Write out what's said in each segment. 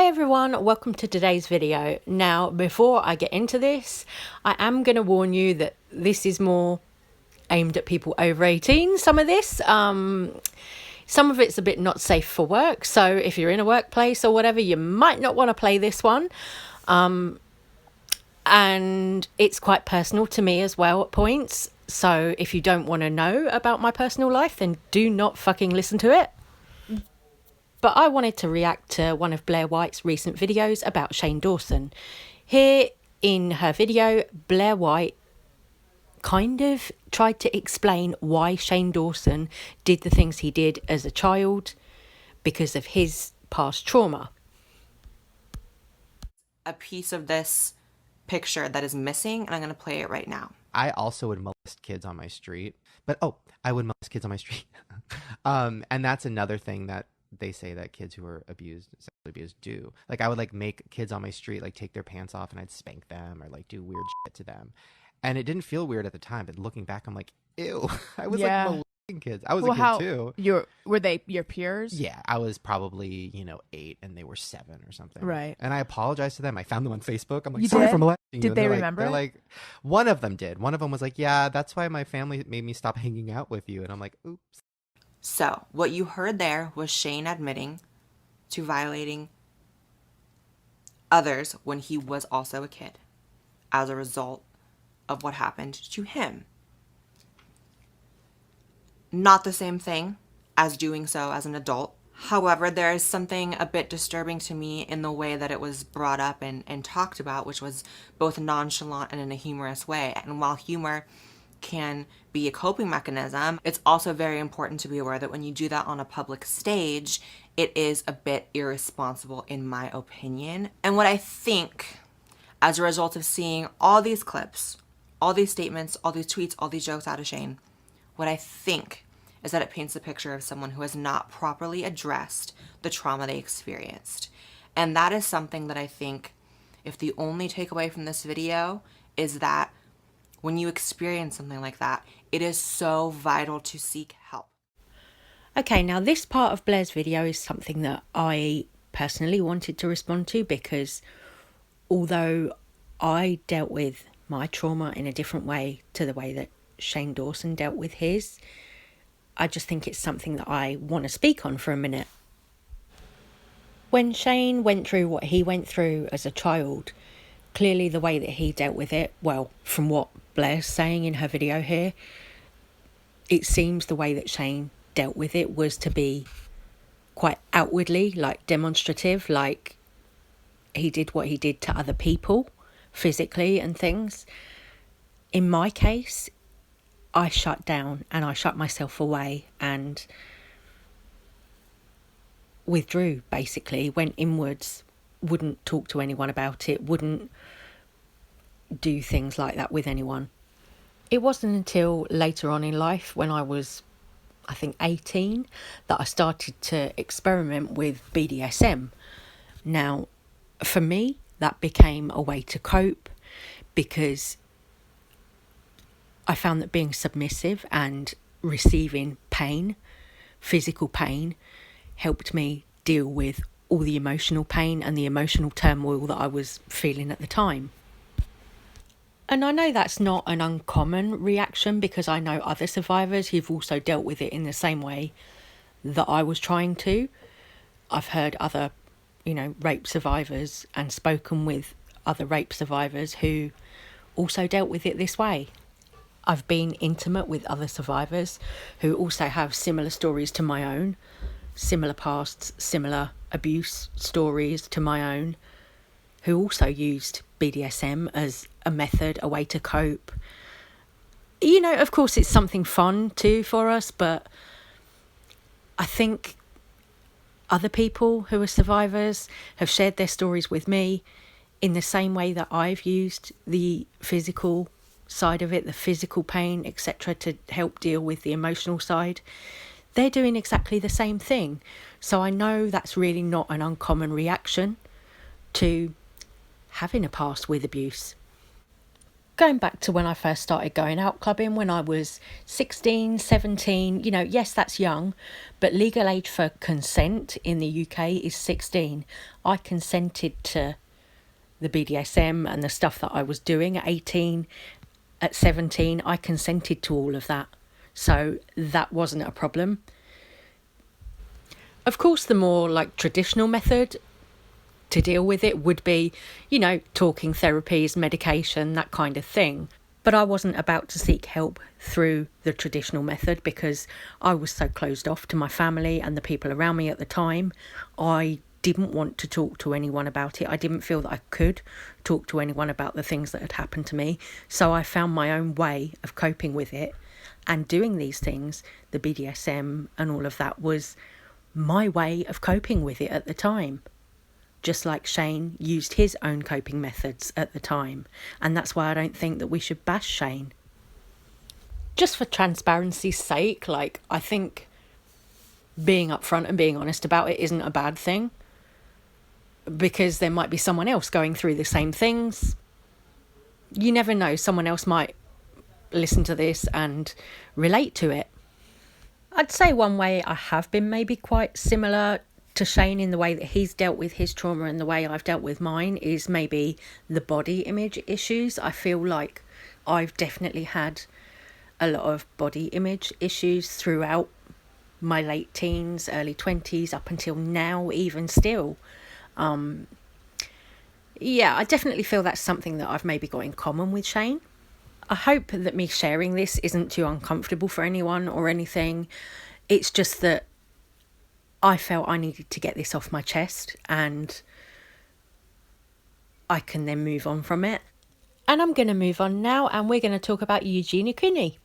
everyone, welcome to today's video. Now, before I get into this, I am going to warn you that this is more aimed at people over 18, some of this. Some of it's a bit not safe for work, so if you're in a workplace or whatever, you might not want to play this one. And it's quite personal to me as well at points, so if you don't want to know about my personal life, then do not fucking listen to it. But I wanted to react to one of Blair White's recent videos about Shane Dawson. Here in her video, Blair White kind of tried to explain why Shane Dawson did the things he did as a child because of his past trauma. A piece of this picture that is missing, and I'm going to play it right now. I also would molest kids on my street, but I would molest kids on my street. And that's another thing that they say that kids who are sexually abused do. Like, I would make kids on my street take their pants off, and I'd spank them or do weird shit to them. And it didn't feel weird at the time, but looking back, I'm like, ew. I was molesting kids. I was a kid too. Were they your peers? Yeah, I was probably 8 and they were 7 or something. Right. And I apologized to them. I found them on Facebook. I'm like, sorry for molesting you. Did they remember? They're like, one of them did. One of them was like, yeah, that's why my family made me stop hanging out with you. And I'm like, oops. So what you heard there was Shane admitting to violating others when he was also a kid as a result of what happened to him. Not the same thing as doing so as an adult. However, there is something a bit disturbing to me in the way that it was brought up and talked about, which was both nonchalant and in a humorous way. And while humor can be a coping mechanism, it's also very important to be aware that when you do that on a public stage, it is a bit irresponsible, in my opinion. And what I think, as a result of seeing all these clips, all these statements, all these tweets, all these jokes out of Shane, what I think is that it paints a picture of someone who has not properly addressed the trauma they experienced. And that is something that I think, if the only takeaway from this video is that when you experience something like that, it is so vital to seek help. Okay, now this part of Blair's video is something that I personally wanted to respond to, because although I dealt with my trauma in a different way to the way that Shane Dawson dealt with his, I just think it's something that I want to speak on for a minute. When Shane went through what he went through as a child, clearly the way that he dealt with it, well, from what Blair's saying in her video here, it seems the way that Shane dealt with it was to be quite outwardly, demonstrative, he did what he did to other people physically and things. In my case, I shut down and I shut myself away and withdrew, basically, went inwards, wouldn't talk to anyone about it, wouldn't do things like that with anyone. It wasn't until later on in life, when I was, I think, 18, that I started to experiment with BDSM. Now, for me, that became a way to cope, because I found that being submissive and receiving pain, physical pain, helped me deal with all the emotional pain and the emotional turmoil that I was feeling at the time. And I know that's not an uncommon reaction, because I know other survivors who've also dealt with it in the same way that I was trying to. I've heard other, rape survivors and spoken with other rape survivors who also dealt with it this way. I've been intimate with other survivors who also have similar stories to my own, similar pasts, similar abuse stories to my own, who also used BDSM as a method, a way to cope. Of course, it's something fun too for us, but I think other people who are survivors have shared their stories with me in the same way that I've used the physical side of it, the physical pain, etc., to help deal with the emotional side. They're doing exactly the same thing. So I know that's really not an uncommon reaction to having a past with abuse. Going back to when I first started going out clubbing when I was 16, 17, yes, that's young, but legal age for consent in the UK is 16. I consented to the BDSM and the stuff that I was doing at 18, at 17, I consented to all of that. So that wasn't a problem. Of course, the more traditional method to deal with it would be, talking therapies, medication, that kind of thing. But I wasn't about to seek help through the traditional method because I was so closed off to my family and the people around me at the time. I didn't want to talk to anyone about it. I didn't feel that I could talk to anyone about the things that had happened to me. So I found my own way of coping with it and doing these things. The BDSM and all of that was my way of coping with it at the time. Just like Shane used his own coping methods at the time. And that's why I don't think that we should bash Shane. Just for transparency's sake, I think being upfront and being honest about it isn't a bad thing. Because there might be someone else going through the same things. You never know, someone else might listen to this and relate to it. I'd say one way I have been maybe quite similar to Shane in the way that he's dealt with his trauma and the way I've dealt with mine is maybe the body image issues. I feel like I've definitely had a lot of body image issues throughout my late teens, early 20s, up until now, even still. I definitely feel that's something that I've maybe got in common with Shane. I hope that me sharing this isn't too uncomfortable for anyone or anything. It's just that I felt I needed to get this off my chest and I can then move on from it. And I'm going to move on now and we're going to talk about Eugenia Cooney.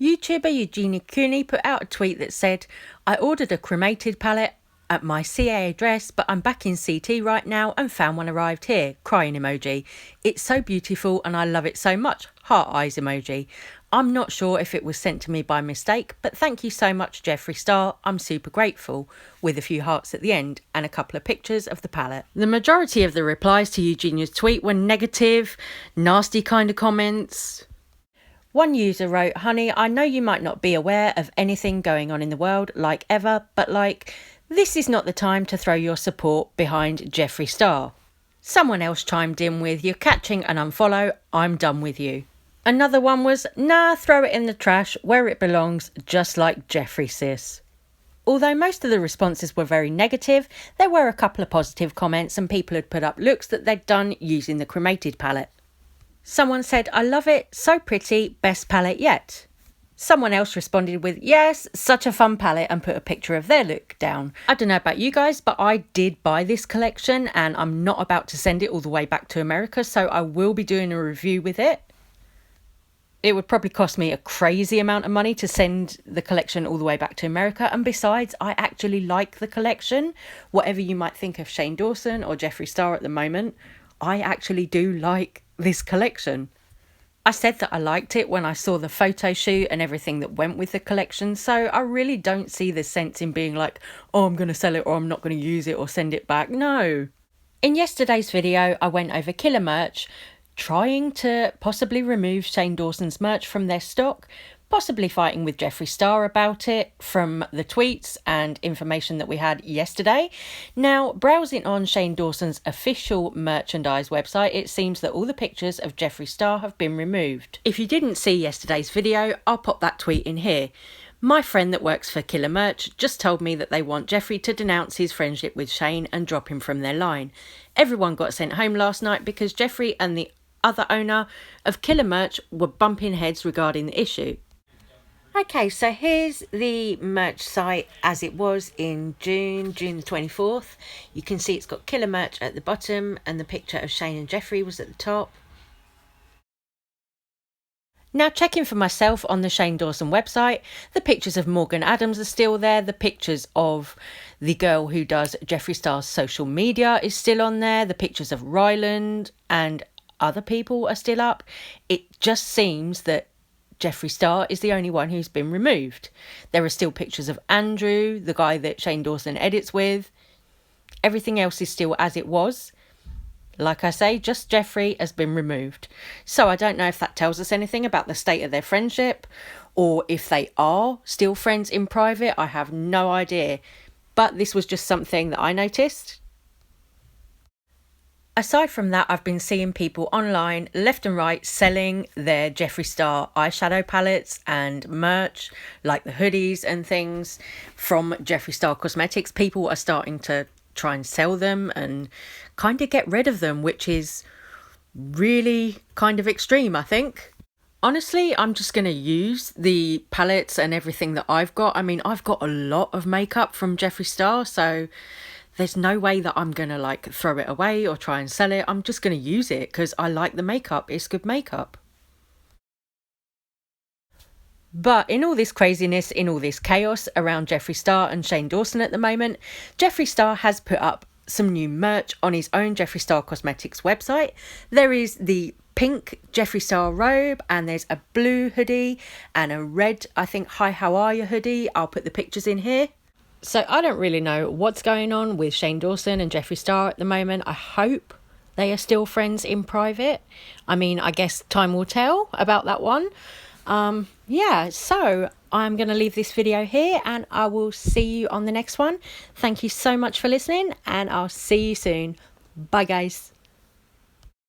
YouTuber Eugenia Cooney put out a tweet that said, "I ordered a cremated pallet at my CA address, but I'm back in CT right now and found one arrived here. Crying emoji. It's so beautiful and I love it so much. Heart eyes emoji. I'm not sure if it was sent to me by mistake, but thank you so much, Jeffree Star. I'm super grateful," with a few hearts at the end and a couple of pictures of the pallet. The majority of the replies to Eugenia's tweet were negative, nasty kind of comments. One user wrote, "Honey, I know you might not be aware of anything going on in the world like ever, but this is not the time to throw your support behind Jeffree Star." Someone else chimed in with, "You're catching an unfollow, I'm done with you." Another one was, "Nah, throw it in the trash where it belongs, just like Jeffree, sis." Although most of the responses were very negative, there were a couple of positive comments and people had put up looks that they'd done using the cremated pallet. Someone said, "I love it, so pretty, best pallet yet." Someone else responded with, "Yes, such a fun palette," and put a picture of their look down. I don't know about you guys, but I did buy this collection and I'm not about to send it all the way back to America, so I will be doing a review with it. It would probably cost me a crazy amount of money to send the collection all the way back to America, and besides, I actually like the collection. Whatever you might think of Shane Dawson or Jeffree Star at the moment, I actually do like this collection. I said that I liked it when I saw the photo shoot and everything that went with the collection, so I really don't see the sense in being like, oh, I'm going to sell it or I'm not going to use it or send it back. No. In yesterday's video, I went over Killer Merch, trying to possibly remove Shane Dawson's merch from their stock, possibly fighting with Jeffree Star about it from the tweets and information that we had yesterday. Now, browsing on Shane Dawson's official merchandise website, it seems that all the pictures of Jeffree Star have been removed. If you didn't see yesterday's video, I'll pop that tweet in here. My friend that works for Killer Merch just told me that they want Jeffree to denounce his friendship with Shane and drop him from their line. Everyone got sent home last night because Jeffree and the other owner of Killer Merch were bumping heads regarding the issue. Okay, so here's the merch site as it was in June the 24th. You can see it's got Killer Merch at the bottom and the picture of Shane and Jeffree was at the top. Now, checking for myself on the Shane Dawson website, the pictures of Morgan Adams are still there. The pictures of the girl who does Jeffree Star's social media is still on there. The pictures of Ryland and other people are still up. It just seems that Jeffree Star is the only one who's been removed. There are still pictures of Andrew, the guy that Shane Dawson edits with. Everything else is still as it was. Like I say, just Jeffree has been removed. So I don't know if that tells us anything about the state of their friendship, or if they are still friends in private. I have no idea. But this was just something that I noticed. Aside from that, I've been seeing people online, left and right, selling their Jeffree Star eyeshadow palettes and merch, like the hoodies and things from Jeffree Star Cosmetics. People are starting to try and sell them and kind of get rid of them, which is really kind of extreme, I think. Honestly, I'm just going to use the palettes and everything that I've got. I mean, I've got a lot of makeup from Jeffree Star, so there's no way that I'm going to like throw it away or try and sell it. I'm just going to use it because I like the makeup. It's good makeup. But in all this craziness, in all this chaos around Jeffree Star and Shane Dawson at the moment, Jeffree Star has put up some new merch on his own Jeffree Star Cosmetics website. There is the pink Jeffree Star robe, and there's a blue hoodie and a red, I think, Hi How Are You hoodie. I'll put the pictures in here. So I don't really know what's going on with Shane Dawson and Jeffree Star at the moment. I hope they are still friends in private. I mean, I guess time will tell about that one. Yeah, so I'm going to leave this video here and I will see you on the next one. Thank you so much for listening and I'll see you soon. Bye guys.